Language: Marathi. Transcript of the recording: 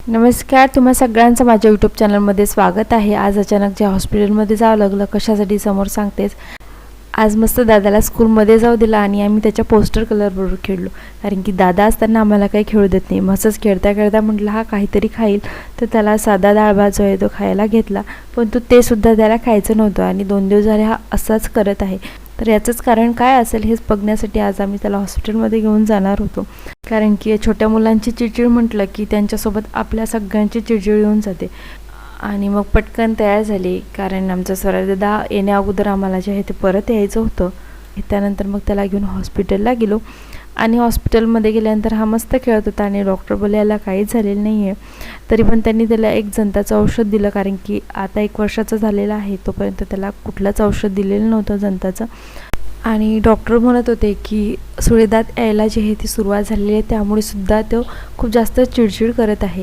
नमस्कार, तुम्हा सगळ्यांचं माझ्या यूट्यूब चॅनलमध्ये स्वागत आहे। आज अचानक जे हॉस्पिटलमध्ये जावं लागलं, कशासाठी समोर सांगतेच। आज मस्त दादाला स्कूलमध्ये जाऊ दिला आणि आम्ही त्याच्या पोस्टर कलरबरोबर खेळलो, कारण की दादा असताना आम्हाला काही खेळू देत नाही। मस्तच खेळता खेळता म्हटलं हा काहीतरी खाईल, तर त्याला साधा डाळ भात जो आहे तो खायला घेतला, पण ते सुद्धा त्याला खायचं नव्हतं आणि 2 दिवस झाले हा असाच करत आहे। तर याचंच कारण काय असेल हेच बघण्यासाठी आज आम्ही त्याला हॉस्पिटलमध्ये घेऊन जाणार होतो, कारण की छोट्या मुलांची चिडचिड म्हटलं की त्यांच्यासोबत आपल्या सगळ्यांची चिडचिड येऊन जाते। आणि मग पटकन तयार झाली, कारण आमचा स्वराज दादा येण्या अगोदर आम्हाला जे आहे ते परत यायचं होतं। त्यानंतर मग त्याला घेऊन हॉस्पिटलला गेलो आणि हॉस्पिटलमध्ये गेल्यानंतर हा मस्त खेळत होता आणि डॉक्टर बोलले याला काहीच झालेलं नाही आहे। तरी पण त्यांनी त्याला एक जंताचं औषध दिलं, कारण की आता 1 वर्षाचा झालेला आहे, तोपर्यंत त्याला कुठलंच औषध दिलेलं नव्हतं जंताचं। आणि डॉक्टर म्हणत होते की सुळेदात यायला जी आहे ती सुरुवात झालेली आहे, त्यामुळे सुद्धा तो खूप जास्त चिडचिड करत आहे।